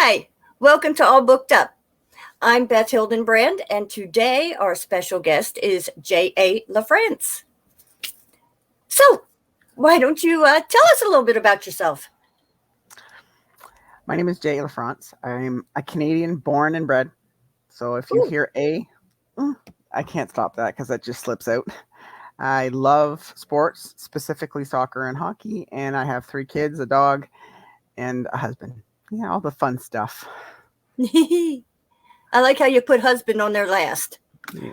Hi, welcome to All Booked Up. I'm Beth Hildenbrand, and today our special guest is J.A. Lafrance. So, why don't you tell us a little bit about yourself? My name is Jay Lafrance. I'm a Canadian born and bred. So if you Ooh, hear mm, I can't stop that because that just slips out. I love sports, specifically soccer and hockey, and I have 3 kids, a dog, and a husband. Yeah, all the fun stuff. I like how you put husband on there last. Yeah.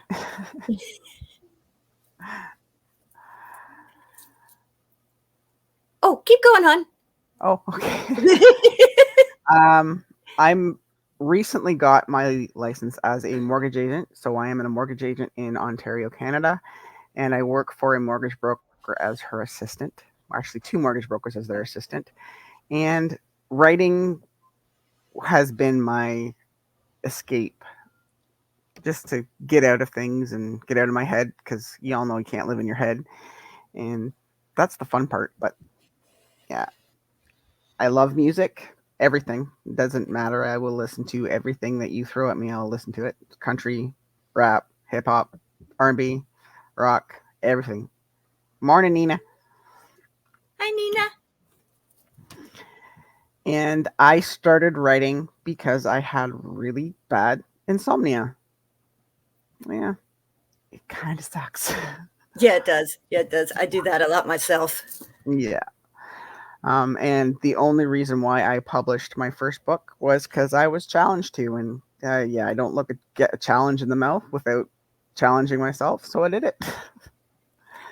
Oh, keep going, hon. Oh, okay. I'm recently got my license as a mortgage agent. So I am a mortgage agent in Ontario, Canada, and I work for a mortgage broker as her assistant. Actually, 2 mortgage brokers as their assistant. And writing has been my escape just to get out of things and get out of my head because y'all know you can't live in your head. And that's the fun part. But yeah, I love music, everything. It doesn't matter. I will listen to everything that you throw at me. I'll listen to it. Country, rap, hip hop, R&B, rock, everything. Morning, Nina. Hi, Nina. And I started writing because I had really bad insomnia. Yeah, it kind of sucks. Yeah, it does. Yeah, it does. I do that a lot myself. Yeah. And the only reason why I published my first book was because I was challenged to. And yeah, I don't look at get a challenge in the mouth without challenging myself. So I did it.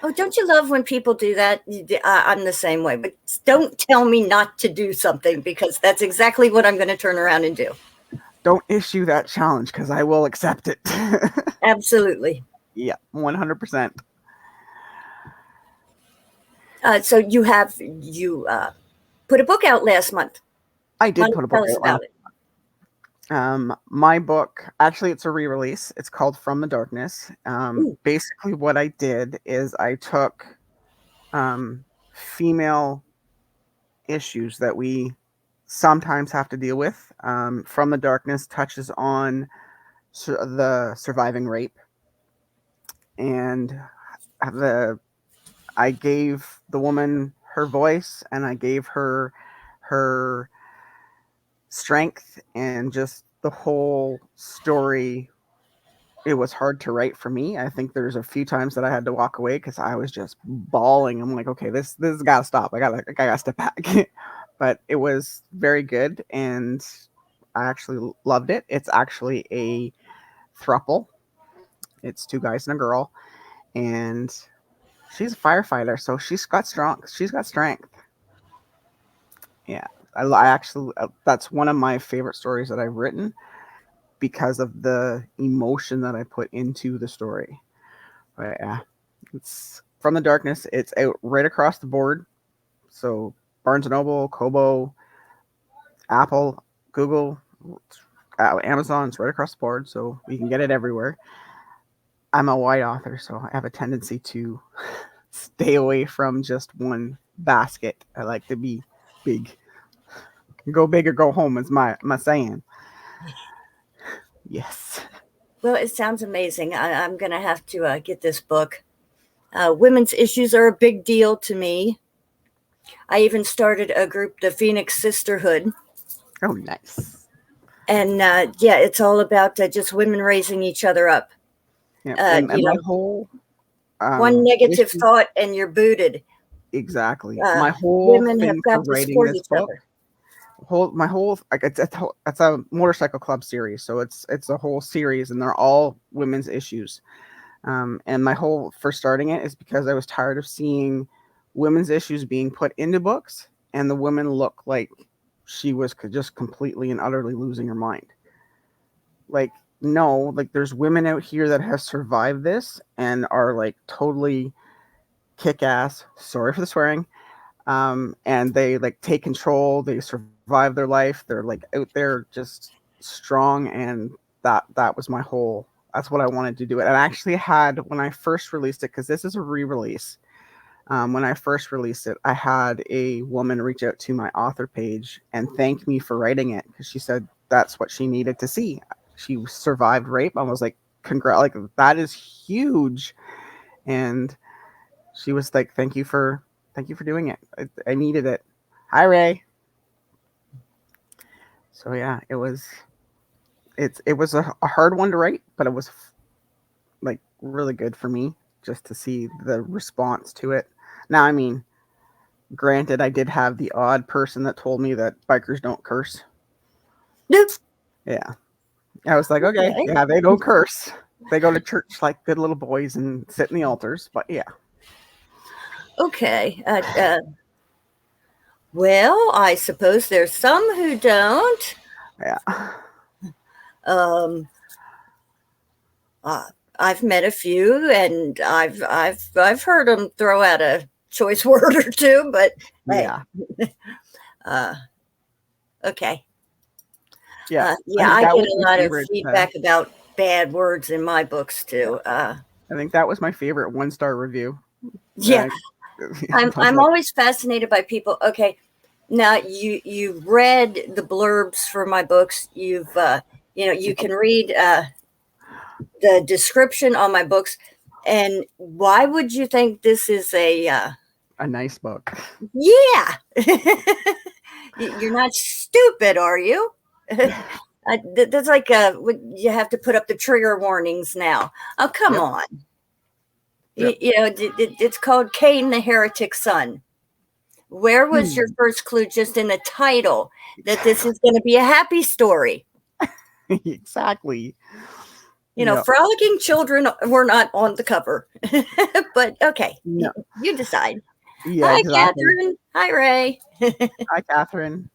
Oh, don't you love when people do that? I'm the same way, but don't tell me not to do something because that's exactly what I'm going to turn around and do. Don't issue that challenge because I will accept it. Absolutely. Yeah, 100%. So you put a book out last month. I Why did don't put a you book tell us out about last. it? My book, actually, it's a re-release. It's called From the Darkness. Ooh, Basically, what I did is I took female issues that we sometimes have to deal with. From the Darkness touches on the surviving rape, and the I gave the woman her voice, and I gave her strength, and just the whole story. It was hard to write for me. I think there's a few times that I had to walk away because I was just bawling. I'm like, okay, this has got to stop. I gotta step back. But it was very good, and I actually loved it. It's actually a thruple. It's 2 guys and a girl, and she's a firefighter, so she's got strong. She's got strength. Yeah, I actually that's one of my favorite stories that I've written because of the emotion that I put into the story. But yeah, it's From the Darkness. It's out right across the board. So Barnes and Noble, Kobo, Apple, Google, Amazon. It's right across the board, so you can get it everywhere. I'm a white author, so I have a tendency to stay away from just one basket. I like to be big. Go big or go home is my saying. Yes. well, it sounds amazing. I'm going to have to get this book. Women's issues are a big deal to me. I even started a group, the Phoenix Sisterhood. Oh, nice. And yeah, it's all about just women raising each other up. Yeah, Uh, and you my know, whole one negative issue. thought and you're booted. Exactly. Uh, My whole Women have thing for got to writing support this each book, other. my whole like it's a motorcycle club series, so it's a whole series, and they're all women's issues. And my whole for starting it is because I was tired of seeing women's issues being put into books, and the women look like she was just completely and utterly losing her mind. Like, no, like there's women out here that have survived this and are like totally kick ass. Sorry for the swearing. And they like take control. They survive their life. They're like out there just strong, and that was my whole. That's what I wanted to do. It. And I actually had when I first released it because this is a re-release. When I first released it, I had a woman reach out to my author page and thank me for writing it because she said that's what she needed to see. She survived rape. I was like, "Congrats! Like that is huge." And she was like, thank you for doing it. I needed it." Hi, Ray. So yeah, it was a hard one to write, but it was like really good for me just to see the response to it. Now, I mean, granted, I did have the odd person that told me that bikers don't curse. Nope. Yeah, I was like, okay, Okay. yeah, they don't curse. They go to church like good little boys and sit in the altars. But yeah, Okay. Well, I suppose there's some who don't. yeah, Um, uh, I've met a few, and I've heard them throw out a choice word or two. But hey, yeah, uh, okay. yeah. I Yeah, think I that get was a my lot of favorite. feedback about bad words in my books Yeah, too. I think that was my favorite 1-star review. Yeah, I, I'm I was I'm like, always fascinated by people. Okay, now you've read the blurbs for my books. You can read the description on my books, and why would you think this is a a nice book. yeah? You're not stupid, are you? That's like you have to put up the trigger warnings now. Oh, come Yep, on. yep. It's called Cain the Heretic Son. Where was your Hmm. first clue just in the title that this is going to be a happy story? Exactly. Yep. Frolicking children were not on the cover. But okay, No. you decide. Yeah, Hi, exactly. Catherine. Hi, Ray. Hi, Catherine.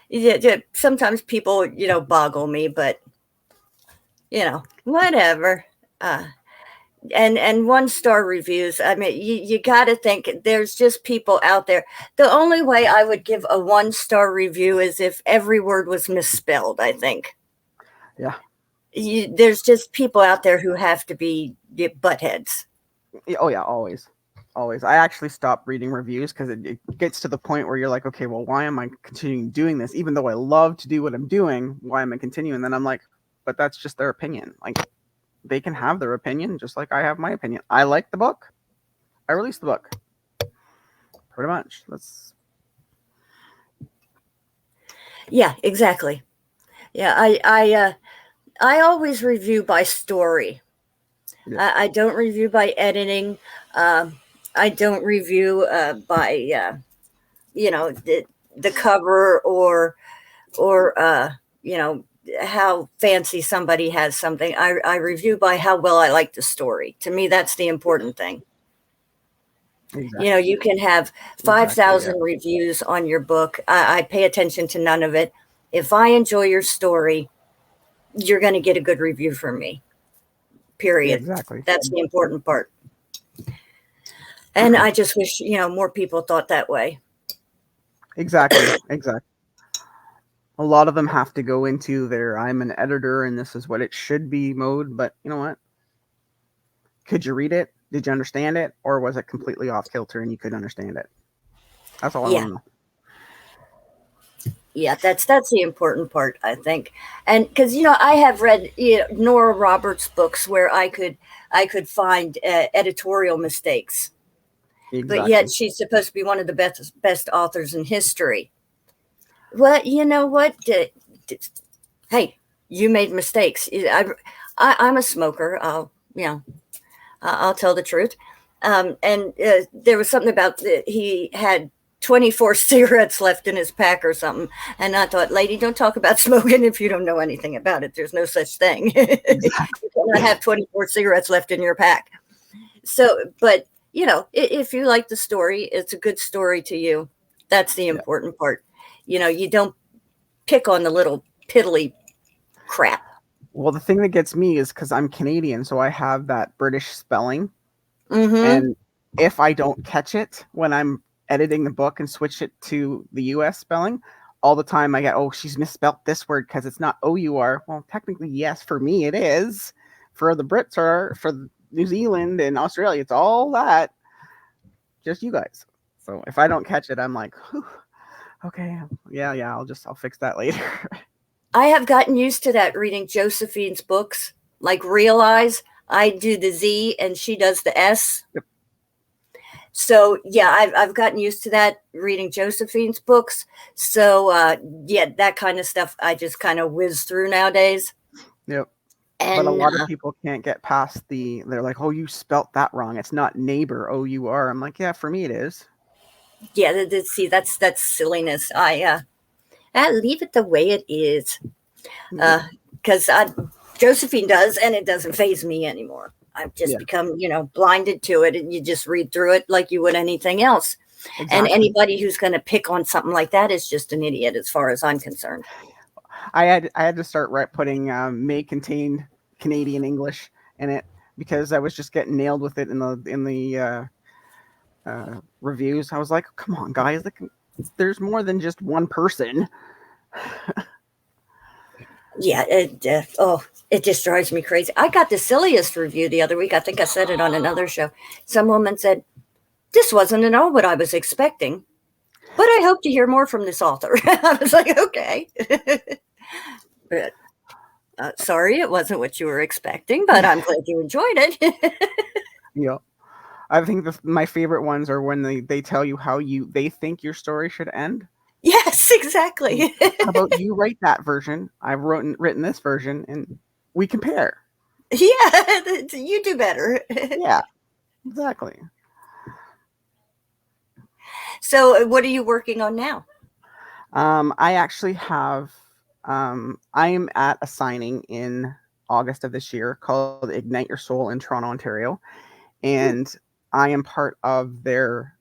Yeah, sometimes people, boggle me, but, whatever. Uh, and 1-star reviews. I mean, you got to think there's just people out there. The only way I would give a 1-star review is if every word was misspelled, I think. Yeah. There's just people out there who have to be buttheads. Oh yeah, always. Always. I actually stopped reading reviews because it gets to the point where you're like, okay, well, why am I continuing doing this? Even though I love to do what I'm doing, why am I continuing? And then I'm like, but that's just their opinion. Like they can have their opinion just like I have my opinion. I like the book. I released the book. Pretty much. That's Yeah, exactly. Yeah, I always review by story. yeah. I don't review by editing. Um, I don't review by the cover or you know how fancy somebody has something. I review by how well I like the story. To me, that's the important thing. Exactly. You can have Exactly. Yeah. 5,000 reviews on your book. I pay attention to none of it. If I enjoy your story, you're going to get a good review from me. Yeah, Period. exactly. That's the important part. And I just wish, more people thought that way. Exactly. Exactly. A lot of them have to go into their I'm an editor and this is what it should be mode, but you know what? Could you read it? Did you understand it? Or was it completely off kilter and you could understand it? That's all I Yeah. want to know. Yeah, that's the important part, I think. And because I have read Nora Roberts books where I could find editorial mistakes, but yet Exactly. she's supposed to be one of the best authors in history. Well, you know what? Hey, you made mistakes. I'm a smoker. I'll tell the truth. And there was something about he had 24 cigarettes left in his pack or something. And I thought, lady, don't talk about smoking if you don't know anything about it. There's no such thing. Exactly. You cannot have 24 cigarettes left in your pack. So, but, if you like the story, it's a good story to you. That's the Yeah. important part. You don't pick on the little piddly crap. Well, the thing that gets me is because I'm Canadian, so I have that British spelling. Mm-hmm. And if I don't catch it when I'm editing the book and switch it to the US spelling, all the time I get, oh, she's misspelt this word because it's not OUR. Well, technically, yes, for me it is. For the Brits or for New Zealand and Australia. It's all that. Just you guys. So if I don't catch it, I'm like, whew, okay, yeah. I'll fix that later. I have gotten used to that reading Josephine's books. Like Realize, I do the Z and she does the S. Yep. So yeah, I've gotten used to that reading Josephine's books. So yeah, that kind of stuff I just kind of whiz through nowadays. Yep. But a And lot of people can't get past they're like, oh, you spelt that wrong. It's not neighbor. Oh, you are. I'm like, yeah, for me it is. yeah, see, that's silliness. I leave it the way it is. Yeah. Because Josephine does, and it doesn't phase me anymore. I've just Yeah. become, blinded to it, and you just read through it like you would anything else. And Exactly. anybody who's going to pick on something like that is just an idiot, as far as I'm concerned. I had to start putting may contain Canadian English in it because I was just getting nailed with it in the reviews. I was like, come on, guys, there's more than just one person. Yeah, it just drives me crazy. I got the silliest review the other week. I think I said it on another show. Some woman said, "This wasn't at all what I was expecting, but I hope to hear more from this author." I was like, okay. But sorry, it wasn't what you were expecting, but I'm glad you enjoyed it. Yeah. I think my favorite ones are when they tell you how they think your story should end. Yes, exactly. How about you write that version? I've written this version, and we compare. Yeah, you do better. Yeah, exactly. So, what are you working on now? I actually have. I am at a signing in August of this year called Ignite Your Soul in Toronto, Ontario, and I am part of their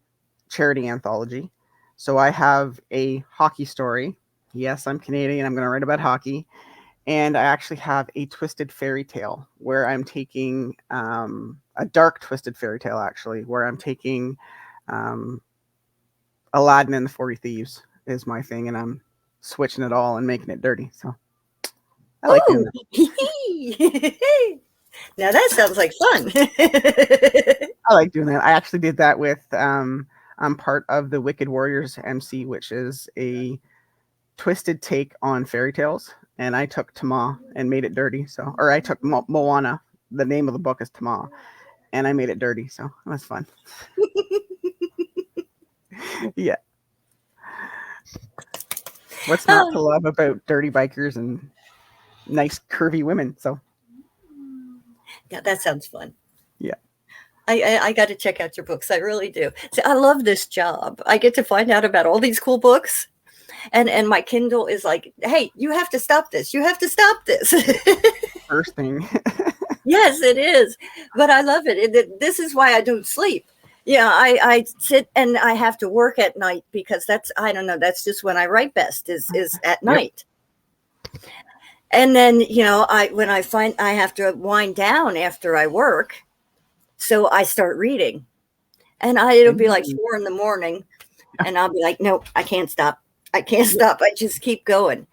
charity anthology. So I have a hockey story. Yes, I'm Canadian. I'm going to write about hockey. And I actually have a twisted fairy tale where I'm taking a dark twisted fairy tale, actually, where I'm taking um, Aladdin and the 40 Thieves is my thing. And I'm switching it all and making it dirty. So I like doing Oh, that. now that sounds like fun. I like doing that. I actually did that with, I'm part of the Wicked Warriors MC, which is a twisted take on fairy tales, and I took Tama and made it dirty. So, or I took Moana. The name of the book is Tama, and I made it dirty. So it was fun. Yeah, what's not to Oh, love about dirty bikers and nice curvy women? So yeah, that sounds fun. yeah, I got to check out your books. I really do. See, I love this job. I get to find out about all these cool books, and my Kindle is like, hey, you have to stop this. You have to stop this. first thing. Yes, it is. But I love it. This is why I don't sleep. Yeah, I sit and I have to work at night because that's, I don't know, that's just when I write best is at Yep. night. And then, when I find I have to wind down after I work, so I start reading. And it'll be like Mm, 4 in the morning, and I'll be like, nope, I can't stop. I can't stop. I just keep going.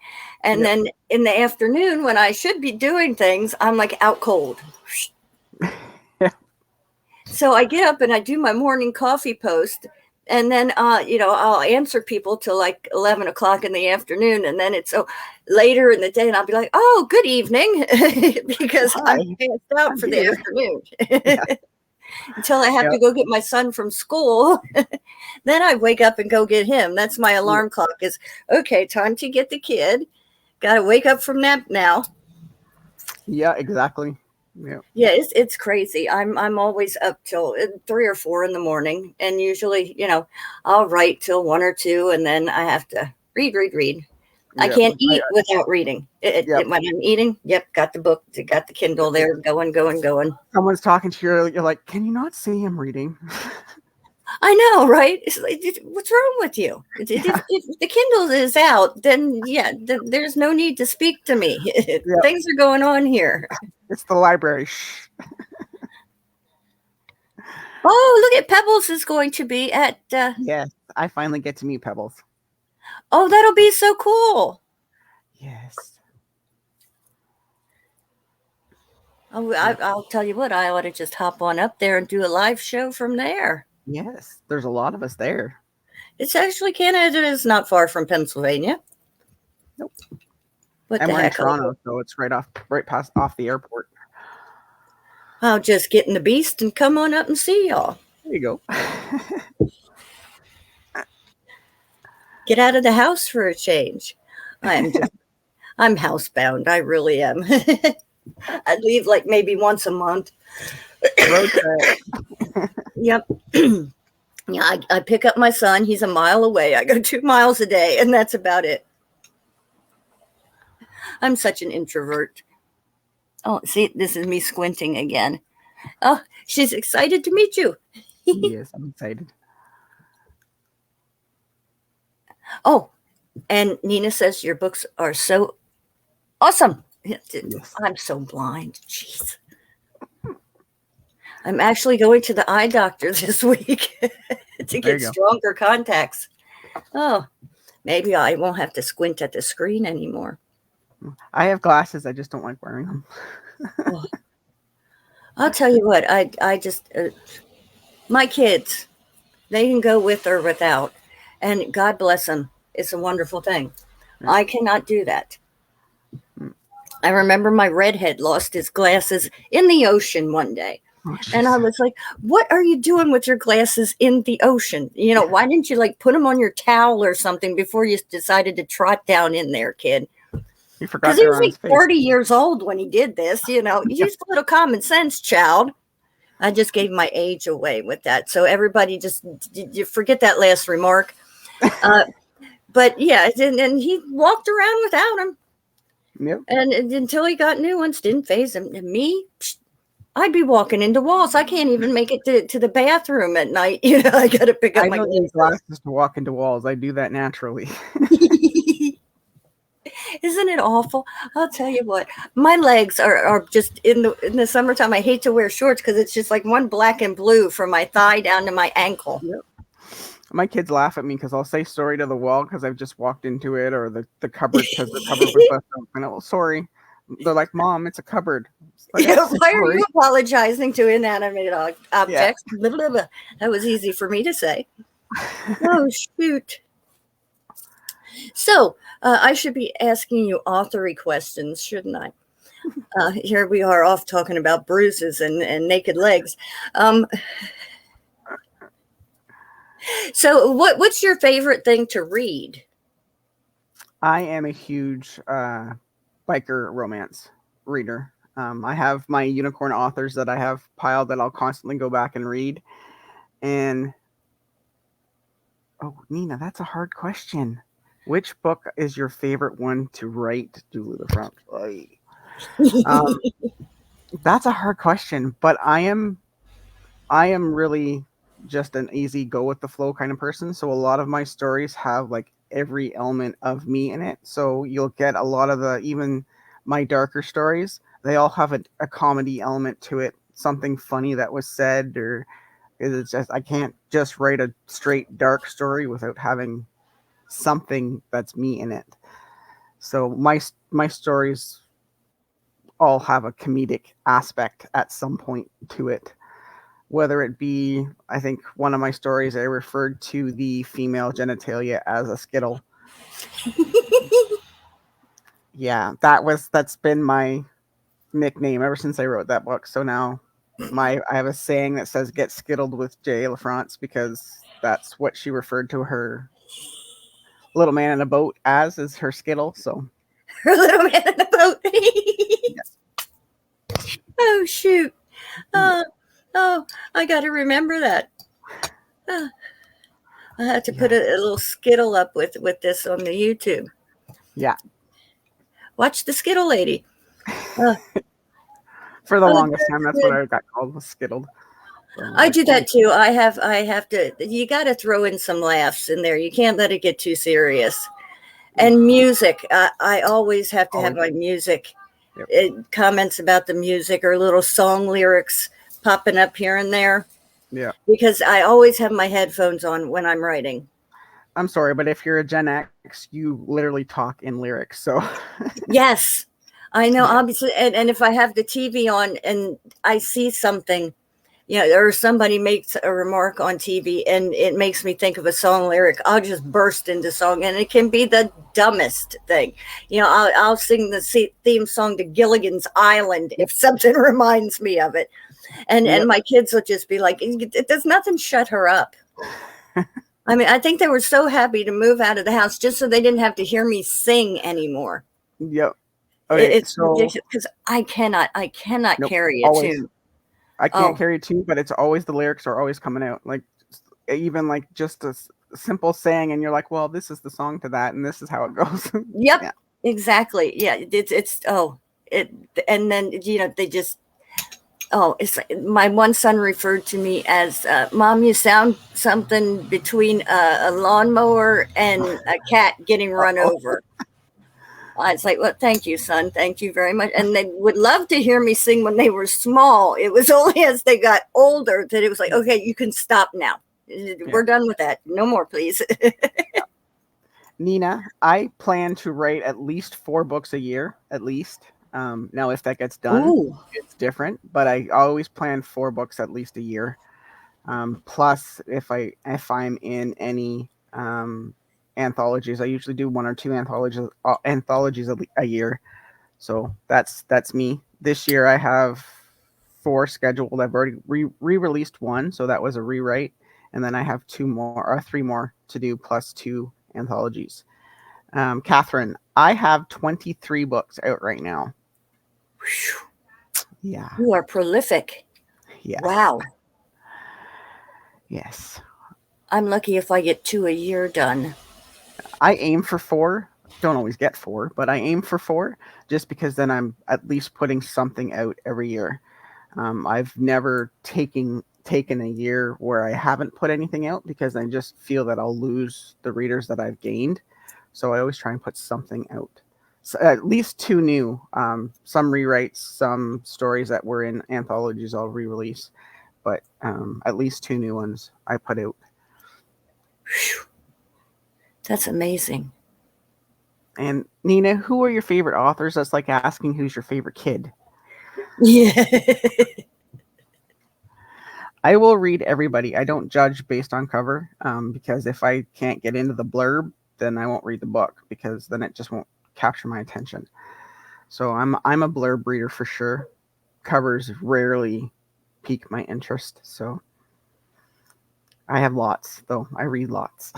And yep. then in the afternoon, when I should be doing things, I'm like out cold. Yeah. So I get up and I do my morning coffee post. And then, I'll answer people till like 11 o'clock in the afternoon. And then it's so later in the day, and I'll be like, oh, good evening, because I'm Hi, passed out I'm for the here. afternoon. Yeah. Until I have Yep. to go get my son from school. Then I wake up and go get him. That's my Yep. alarm clock is, okay, time to get the kid. Got to wake up from nap now. Yeah. Exactly. Yeah. Yeah, it's crazy. I'm always up till 3 or 4 in the morning, and usually, I'll write till 1 or 2, and then I have to read. I Yep. can't eat without reading. Yep. When I'm eating, yep, got the book, got the Kindle there, going. Someone's talking to you. You're like, can you not see I'm reading? I know, right? It's like, what's wrong with you? Yeah. If the Kindle is out, then yeah, there's no need to speak to me. Yep. Things are going on here. It's the library. Shh. Oh, look at Pebbles is going to be at. Yes, I finally get to meet Pebbles. Oh, that'll be so cool. Yes. I'll tell you what, I ought to just hop on up there and do a live show from there. Yes, there's a lot of us there. It's actually Canada is not far from Pennsylvania. Nope. What And the we're in heck? Toronto, so it's right past off the airport. I'll just get in the beast and come on up and see y'all. There you go. Get out of the house for a change. I'm housebound. I really am. I leave like maybe once a month. Road trip. Yep. Yeah, I pick up my son. He's a mile away. I go 2 miles a day, and that's about it. I'm such an introvert. Oh, see, this is me squinting again. Oh, she's excited to meet you. Yes, I'm excited. Oh, and Nina says your books are so awesome. Yes. I'm so blind. Jeez. I'm actually going to the eye doctor this week to get stronger contacts. Oh, maybe I won't have to squint at the screen anymore. I have glasses. I just don't like wearing them. Oh. I'll tell you what, I just, my kids, they can go with or without, and God bless them. It's a wonderful thing. Yeah. I cannot do that. I remember my redhead lost his glasses in the ocean one day. Oh, and I was like, what are you doing with your glasses in the ocean? You know, why didn't you like put them on your towel or something before you decided to trot down in there, kid? You forgot because he was like 40 years old when he did this. You know, use a little common sense, child. I just gave my age away with that. So everybody just, you forget that last remark. But yeah, and he walked around without them. Yep. And until he got new ones, didn't phase him. And me, I'd be walking into walls. I can't even make it to the bathroom at night. You know, I got to pick up my glasses to walk into walls. I do that naturally. Isn't it awful? I'll tell you what, my legs are just in the summertime. I hate to wear shorts because it's just like one black and blue from my thigh down to my ankle. Yep. My kids laugh at me because I'll say sorry to the wall because I've just walked into it, or the cupboard because the cupboard was left open. Oh, sorry. They're like, Mom, it's a cupboard. Like, why are you apologizing to inanimate objects? Yeah. Blah, blah, blah. That was easy for me to say. Oh, shoot. So I should be asking you authory questions, shouldn't I? Here we are off talking about bruises and naked legs. So what's your favorite thing to read? I am a huge biker romance reader. I have my unicorn authors that I have piled that I'll constantly go back and read. And, oh, Nina, that's a hard question. Which book is your favorite one to write, Julie Lafrance? That's a hard question, but I am really just an easy go with the flow kind of person. So a lot of my stories have like every element of me in it. So you'll get a lot of even my darker stories. They all have a comedy element to it, something funny that was said, or it's just I can't just write a straight dark story without having something that's me in it. So my stories all have a comedic aspect at some point to it. Whether it be, I think one of my stories I referred to the female genitalia as a skittle. Yeah, that's been my nickname ever since I wrote that book. So now I have a saying that says "Get skittled with J. Lafrance" because that's what she referred to her little man in a boat as, is her skittle. So her little man in a boat. Yes. Oh shoot! Oh, I got to remember that. I have to put a little skittle up with this on the YouTube. Yeah. Watch the skittle lady. For the longest time, that's what I got called, was skittled. I do that too. I have to, you got to throw in some laughs in there. You can't let it get too serious. And music. I always have to have my music. Yep. Comments about the music or little song lyrics popping up here and there. Yeah. Because I always have my headphones on when I'm writing. I'm sorry, but if you're a Gen X, you literally talk in lyrics. So yes, I know, Yeah. obviously, and if I have the TV on and I see something, or somebody makes a remark on TV and it makes me think of a song lyric, I'll just burst into song, and it can be the dumbest thing. I'll sing the theme song to Gilligan's Island Yep. if something reminds me of it, and Yep. my kids will just be like, "It does nothing shut her up." I mean, I think they were so happy to move out of the house just so they didn't have to hear me sing anymore. Yep. Okay. It's So ridiculous because I cannot nope. carry a Always. tune. I can't Oh, carry it too, but it's always the lyrics are always coming out. Like even like just a simple saying, and you're like, well, this is the song to that, and this is how it goes. yep, Yeah. exactly. Yeah, it's it, and then they just it's like my one son referred to me as Mom. You sound something between a lawnmower and a cat getting run Oh, over. It's like, well, thank you, son. Thank you very much. And they would love to hear me sing when they were small. It was only as they got older that it was like, okay, you can stop now. yeah. We're done with that. No more, please. Nina, I plan to write at least 4 books a year, at least. Now, if that gets done, Ooh, it's different, but I always plan 4 books at least a year. Plus, if I'm in any anthologies, I usually do 1 or 2 anthologies a year. So that's me. This year I have 4 scheduled. I've already re-released one, so that was a rewrite, and then I have 2 more or 3 more to do plus 2 anthologies. Catherine, I have 23 books out right now. Yeah. you are prolific. Yes. Wow. Yes. I'm lucky if I get 2 a year done. I aim for 4. Don't always get 4, but I aim for 4 just because then I'm at least putting something out every year. I've never taken a year where I haven't put anything out because I just feel that I'll lose the readers that I've gained. So I always try and put something out. So at least 2 new, some rewrites, some stories that were in anthologies I'll re-release, but at least 2 new ones I put out. Whew, that's amazing. And Nina, who are your favorite authors? That's like asking who's your favorite kid. Yeah. I will read everybody. I don't judge based on cover because if I can't get into the blurb, then I won't read the book because then it just won't capture my attention. So I'm a blurb reader for sure. Covers rarely pique my interest. So I have lots though. I read lots.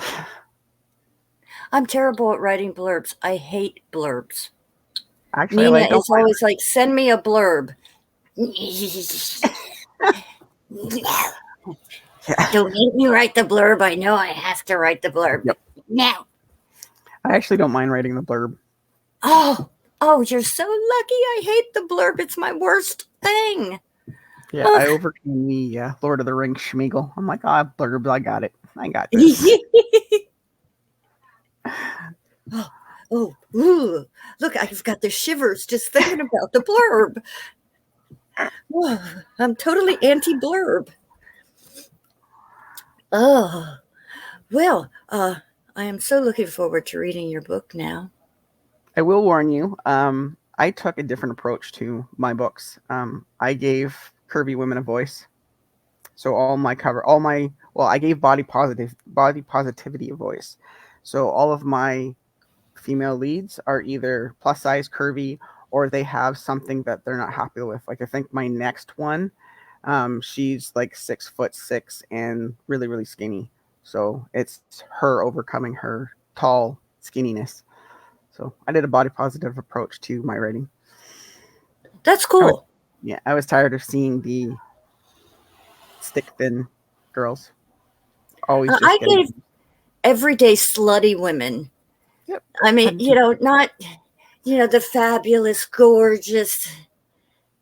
I'm terrible at writing blurbs. I hate blurbs. Actually, Nina I don't is always like, send me a blurb. No, mind. don't make me write the blurb. I know I have to write the blurb, Yep. but no. I actually don't mind writing the blurb. Oh, oh, you're so lucky. I hate the blurb. It's my worst thing. Yeah, Oh. I overcame the Lord of the Rings schmeagle. I'm like, ah, blurb, I got it. I got this. Oh, oh, ooh. Look, I've got the shivers just thinking about the blurb. Whoa, I'm totally anti blurb. Oh, well, I am so looking forward to reading your book now. I will warn you. I took a different approach to my books. I gave curvy women a voice. So I gave body positivity a voice. So all of my female leads are either plus size, curvy, or they have something that they're not happy with. Like I think my next one, she's like 6'6" and really really skinny. So it's her overcoming her tall skinniness. So I did a body positive approach to my writing. That's I was cool. I was tired of seeing the stick thin girls always I just getting. gave everyday slutty women. Yep. I mean, Had to. not, the fabulous, gorgeous,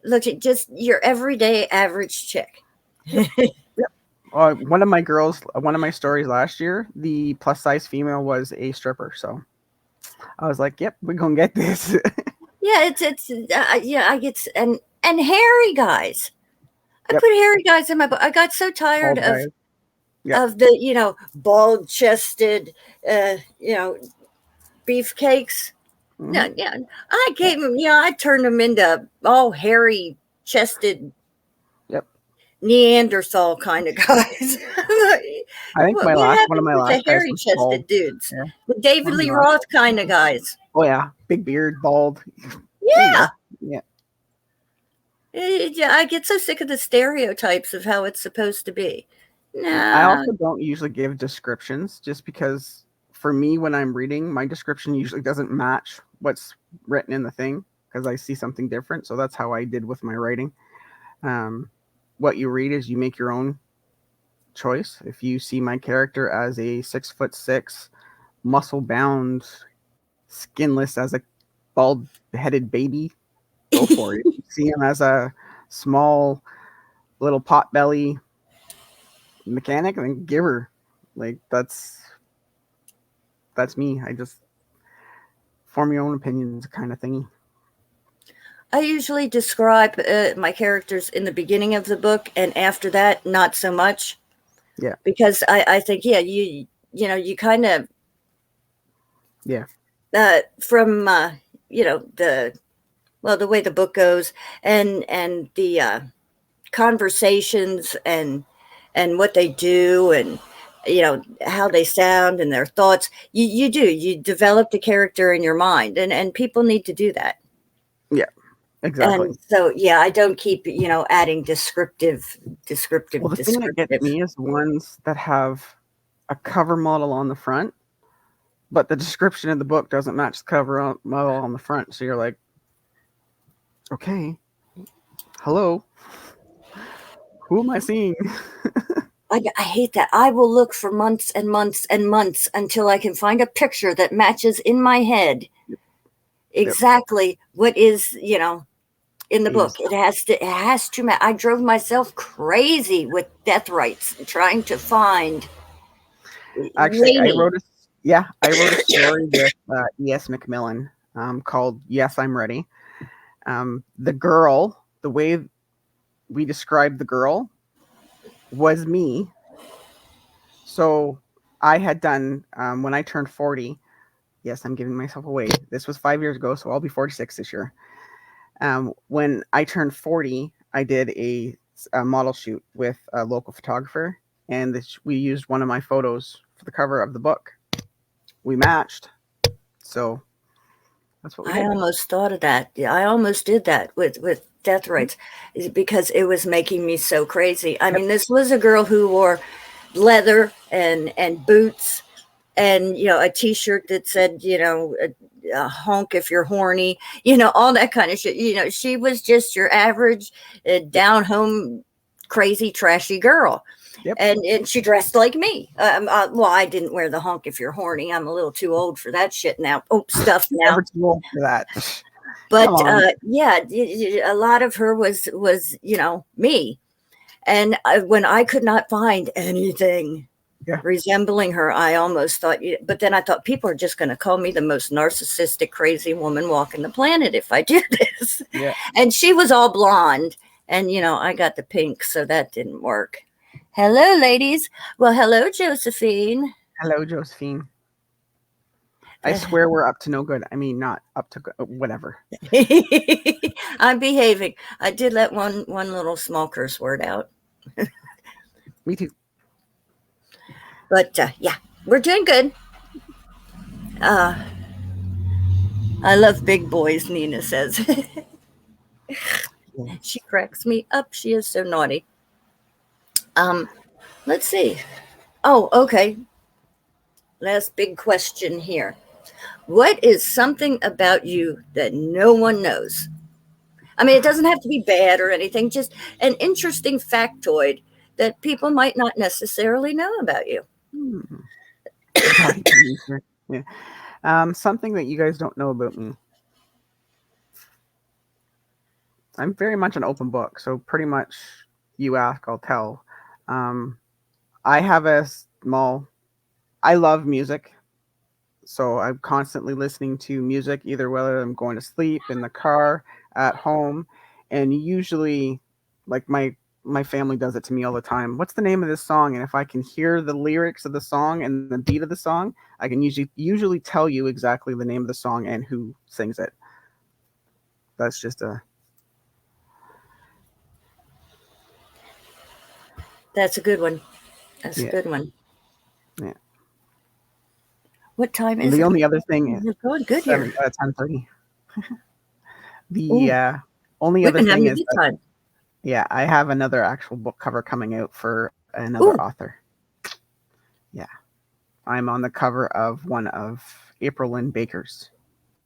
look at just your everyday average chick. Yep. Yep. One of my stories last year, the plus size female was a stripper. So I was like, "Yep, we're gonna get this." Yeah, yeah, I get, and hairy guys. I Yep. put hairy guys in my book. I got so tired Bald guys. Yep. of the, bald chested, beefcakes. Hmm. Yeah, yeah. I gave him, I turned him into all hairy chested Yep. Neanderthal kind of guys. I think What one of happened my with the last guys hairy was bald. chested dudes? Yeah. The David One of Lee my last. Roth kind of guys. Oh yeah, big beard, bald. There you Yeah. go. Yeah. I get so sick of the stereotypes of how it's supposed to be. I Nah. also don't usually give descriptions just because for me when I'm reading, my description usually doesn't match what's written in the thing because I see something different. So that's how I did with my writing. Um, what you read is you make your own choice. If you see my character as a 6'6", muscle bound, skinless as a bald headed baby, go for it. If you see him as a small little pot belly mechanic, then give her. Like that's me. I just form your own opinions kind of thingy. I usually describe my characters in the beginning of the book, and after that, not so much, Yeah. because I think, yeah, you kind of Yeah. from the the way the book goes, and the conversations, and what they do, and how they sound and their thoughts. You develop the character in your mind, and people need to do that. Yeah. Exactly. And so, yeah, I don't keep adding Well, the thing that gets descriptive. me is the ones that have a cover model on the front, but the description in the book doesn't match the model on the front. So you're like, okay, hello, who am I seeing? I hate that. I will look for months and months and months until I can find a picture that matches in my head Yep. exactly what is in the book. Is It has to match. I drove myself crazy with death rights trying to find actually Lainey. I wrote a story with E.S. McMillan called "Yes, I'm Ready." The girl, the way we described the girl was me. So I had done when I turned 40. Yes, I'm giving myself away. This was 5 years ago, so I'll be 46 this year. When I turned 40, I did a model shoot with a local photographer, and we used one of my photos for the cover of the book. We matched, so that's what we I did. almost thought of that. Yeah, I almost did that with death rights, because it was making me so crazy. I Yep, mean, this was a girl who wore leather and boots, and a t-shirt that said a honk if you're horny, all that kind of shit. She was just your average yep, down home crazy trashy girl, yep. and she dressed like me. Well, I didn't wear the honk if you're horny. I'm a little too old for that shit now. Oh, stuff You're now. never too old for that. Come But on. yeah, a lot of her was me. And when I could not find anything Yeah, resembling her, I almost thought, but then I thought people are just going to call me the most narcissistic, crazy woman walking the planet if I do this. yeah. And she was all blonde, and I got the pink, so that didn't work. Hello, ladies. Well, hello, Josephine. Hello, Josephine. I swear we're up to no good. I mean, not up to whatever. I'm behaving. I did let one little small curse word out, Me too. but yeah, we're doing good. Uh, I love big boys, Nina says. She Yes. cracks me up. She is so naughty. Um, let's see. Oh, okay. Last big question here. What is something about you that no one knows? I mean, it doesn't have to be bad or anything, just an interesting factoid that people might not necessarily know about you. Hmm. Body producer. Yeah. Something that you guys don't know about me. I'm very much an open book, so pretty much you ask, I'll tell. Um, I have a small. I love music, so I'm constantly listening to music, either whether I'm going to sleep, in the car, at home, and usually, like my family does it to me all the time. What's the name of this song? And if I can hear the lyrics of the song and the beat of the song, I can usually tell you exactly the name of the song and who sings it. That's just a That's a good one. That's a yeah, good one. yeah. What time And is the it? only other thing, We're going good here. 10:30. The Oh, only we've other been thing having a is good that time. yeah, I have another actual book cover coming out for another Oh, author. Yeah, I'm on the cover of one of April Lynn Baker's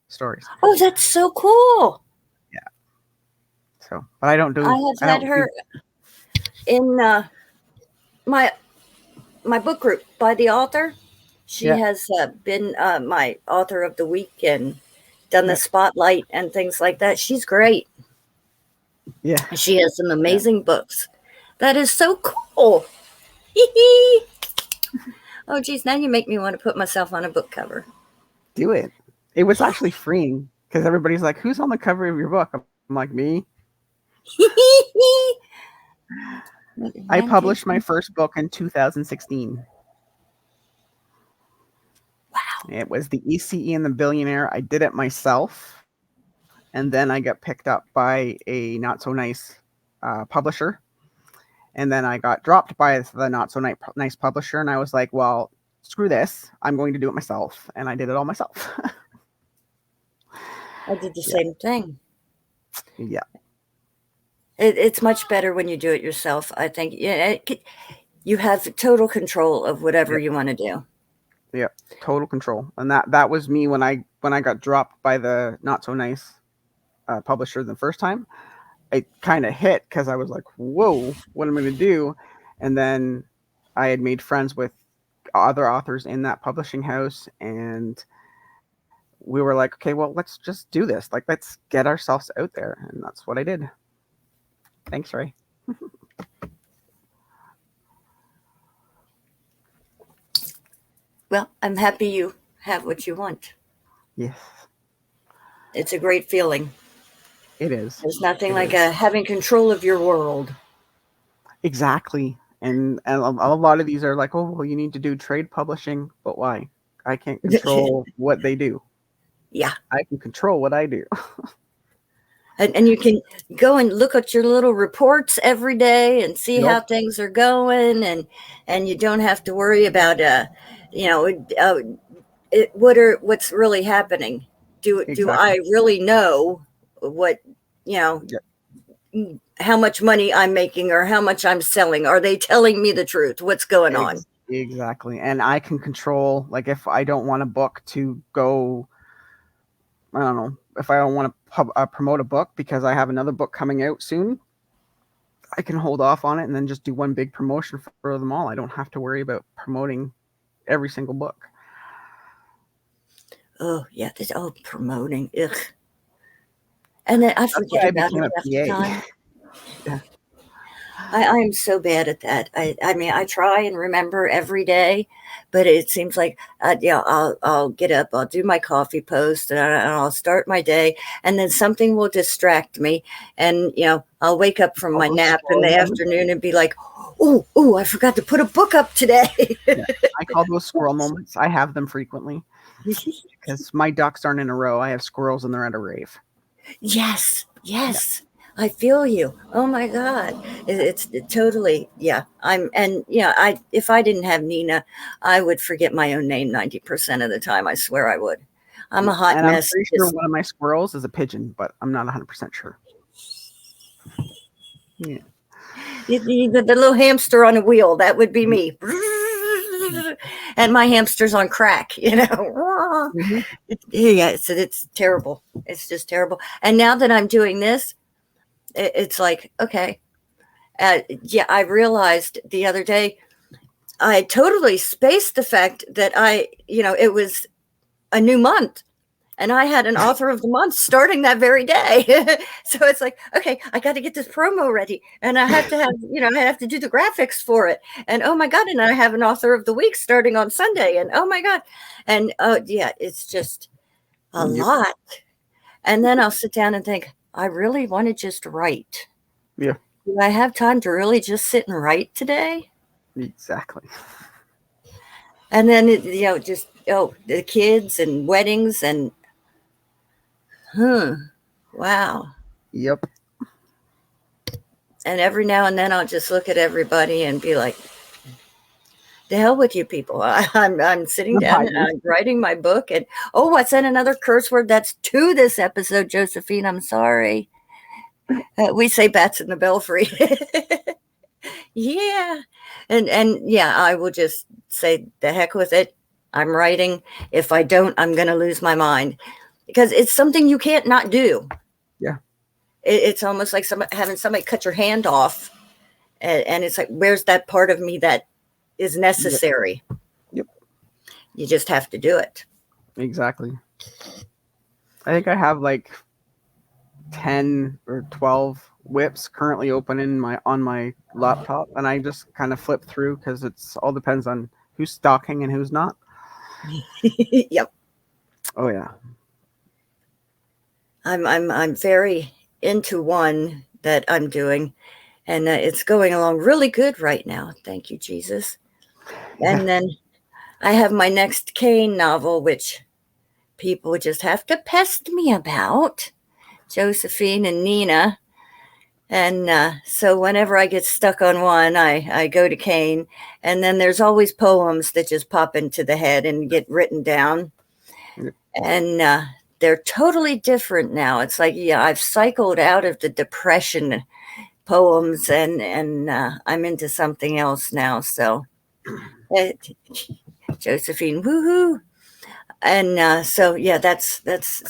stories. oh, that's so cool. Yeah. So, but I don't I do have I had don't do her in my my book group by the author. She yeah, has been my author of the week and done the yeah, spotlight and things like that. She's great. yeah, She has some yeah. amazing books. That is so cool. Hee hee. Oh, geez, now you make me want to put myself on a book cover. Do it. It was Yeah. actually freeing because everybody's like, "Who's on the cover of your book?" I'm like, "Me." I published my 19. first book in 2016. It was the ECE and the Billionaire. I did it myself, and then I got picked up by a not so nice publisher, and then I got dropped by the not so nice publisher, and I was like, "Well, screw this! I'm going to do it myself," and I did it all myself. I did the Yeah, same thing. yeah, It's much better when you do it yourself. I think you have total control of whatever yeah, you want to do. yeah. Total control, and that was me when I got dropped by the not so nice publisher the first time. It kind of hit because I was like, "Whoa, what am I going to do?" And then I had made friends with other authors in that publishing house, and we were like, "Okay, well, let's just do this. Like, let's get ourselves out there," and that's what I did. Thanks, Ray. Well, I'm happy you have what you want. Yes, It's a great feeling. it is. There's nothing It like is having control of your world. exactly. And a lot of these are like, "Oh, well, you need to do trade publishing," but why? I can't control what they do. Yeah. I can control what I do. And you can go and look at your little reports every day and see Yep, how things are going, and you don't have to worry about you know uh, what's really happening. Do exactly. I really know what, you know Yep, how much money I'm making or how much I'm selling? Are they telling me the truth? What's going on? exactly. And I can control, like, if I don't want a book to go, I don't know, if I don't want to promote a book because I have another book coming out soon, I can hold off on it and then just do one big promotion for them all. I don't have to worry about promoting every single book. Oh yeah, this promoting. Ugh. And then I That's why forget I about became it a half the PA. time. Yeah. I'm so bad at that. I mean, I try and remember every day, but it seems like, yeah, I'll get up, I'll do my coffee post, and I'll start my day, and then something will distract me, and I'll wake up from All my those nap in squirrel the moments. afternoon and be like, oh, I forgot to put a book up today. Yeah. I call those squirrel moments. I have them frequently because my ducks aren't in a row. I have squirrels and they're at a rave. Yes, Yeah. yes. I feel you. Oh my God. It's totally, yeah. And I, if I didn't have Nina, I would forget my own name 90% of the time. I swear I would. I'm Yeah. a hot And I'm mess. pretty sure one of my squirrels is a pigeon, but I'm not 100% sure. Yeah. The little hamster on a wheel, that would be Mhm. me. And my hamster's on crack. Mhm. Yeah, it's terrible. It's just terrible. And now that I'm doing this, it's like, okay. Yeah, I realized the other day I totally spaced the fact that it was a new month and I had an author of the month starting that very day. So it's like, okay, I got to get this promo ready and I have to I have to do the graphics for it. And oh my God, and I have an author of the week starting on Sunday. And oh my God. And oh, yeah, it's just a Yep. lot. And then I'll sit down and think, I really want to just write. Yeah. do I have time to really just sit and write today? Exactly. And then, just, the kids and weddings and, hmm, wow. Yep. And every now and then I'll just look at everybody and be like, the hell with you people. I'm sitting down and I I'm writing my book. And oh, I said another curse word that's to this episode, Josephine. I'm sorry. We say bats in the belfry. Yeah. And yeah, I will just say the heck with it. I'm writing. If I don't, I'm going to lose my mind because it's something you can't not do. Yeah. It's almost like having somebody cut your hand off. And it's like, where's that part of me that is Yep. necessary? Yep. You just have to do it. Exactly. I think I have like 10 or 12 whips currently open on my laptop, and I just kind of flip through because it's all depends on who's stocking and who's not. Yep. Oh yeah. I'm very into one that I'm doing, and it's going along really good right now. Thank you, Jesus. Yeah. And then I have my next Kane novel, which people just have to pest me about, Josephine and Nina. And so whenever I get stuck on one, I go to Kane. And then there's always poems that just pop into the head and get written down. Yep. And they're totally different now. It's like, yeah, I've cycled out of the depression poems and I'm into something else now. So, uh, Josephine, woohoo. And so, yeah, that's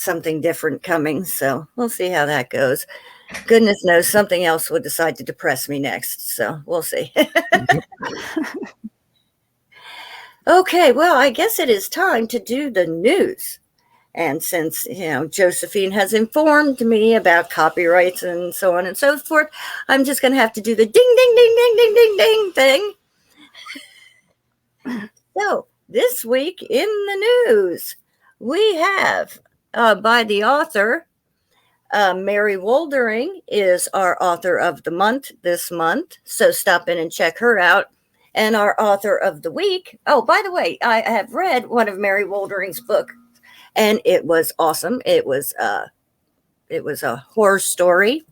something different coming. So we'll see how that goes. Goodness knows something else would decide to depress me next. So we'll see. Yep. Okay, well, I guess it is time to do the news. And since, Josephine has informed me about copyrights and so on and so forth, I'm just going to have to do the ding, ding, ding, ding, ding, ding, ding thing. So, this week in the news, we have by the author, Mary Woldering is our author of the month this month. So, stop in and check her out. And our author of the week, oh, by the way, I have read one of Mary Woldering's books and it was awesome. It was a horror story,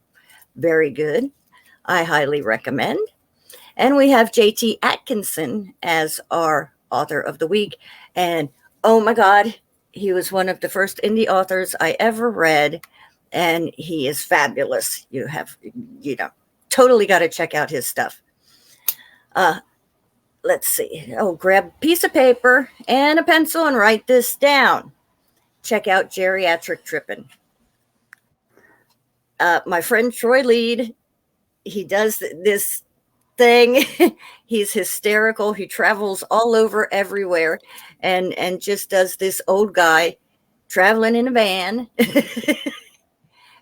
very good. I highly recommend. And we have JT Atkinson as our author of the week. And oh my God, he was one of the first indie authors I ever read. And he is fabulous. Totally got to check out his stuff. Let's see. Oh, grab a piece of paper and a pencil and write this down. Check out Geriatric Trippin'. My friend Troy Lead, he does this thing. He's hysterical. He travels all over everywhere and just does this old guy traveling in a van.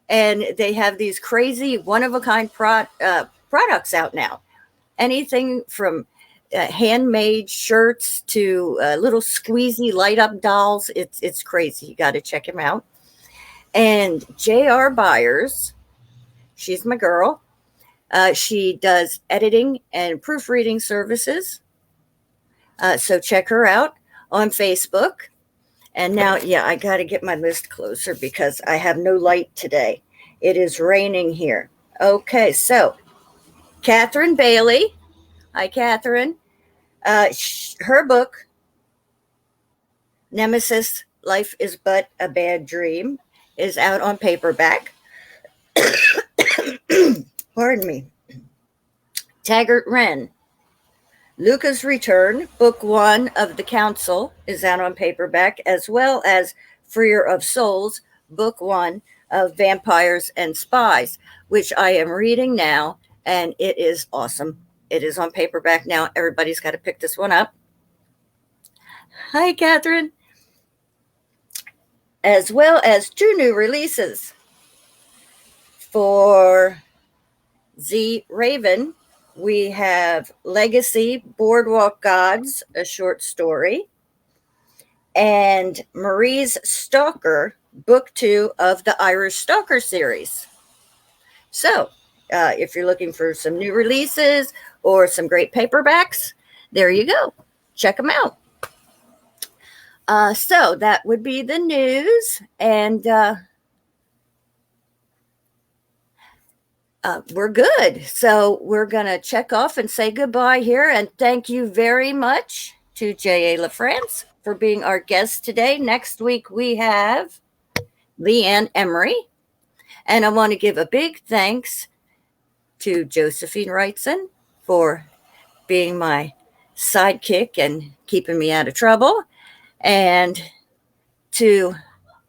And they have these crazy one of a kind products out now. Anything from handmade shirts to little squeezy light up dolls. It's crazy. You got to check him out. And J.R. Byers, she's my girl. She does editing and proofreading services. So check her out on Facebook. And now, yeah, I got to get my list closer because I have no light today. It is raining here. Okay, so Catherine Bailey. Hi, Catherine. Her book, Nemesis Life is But a Bad Dream, is out on paperback. Pardon me. Taggart Wren. Luca's Return, Book 1 of The Council, is out on paperback, as well as Freer of Souls, Book 1 of Vampires and Spies, which I am reading now, and it is awesome. It is on paperback now. Everybody's got to pick this one up. Hi, Catherine. As well as 2 new releases for Z Raven. We have Legacy Boardwalk Gods, a short story, and Marie's Stalker, book 2 of the Irish Stalker series. So, If you're looking for some new releases or some great paperbacks, there you go. Check them out. So that would be the news, and we're good. So we're going to check off and say goodbye here. And thank you very much to J.A. Lafrance for being our guest today. Next week, we have Leanne Emery. And I want to give a big thanks to Josephine Wrightson for being my sidekick and keeping me out of trouble. And to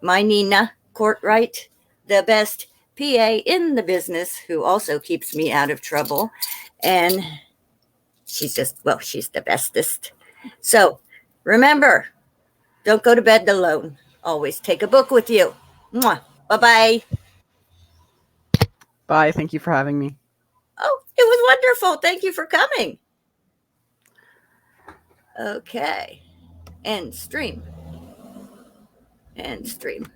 my Nina Courtwright, the best PA in the business, who also keeps me out of trouble. And she's the bestest. So remember, don't go to bed alone. Always take a book with you. Mwah. Bye-bye. Bye. Thank you for having me. Oh, it was wonderful. Thank you for coming. Okay. End stream. End stream.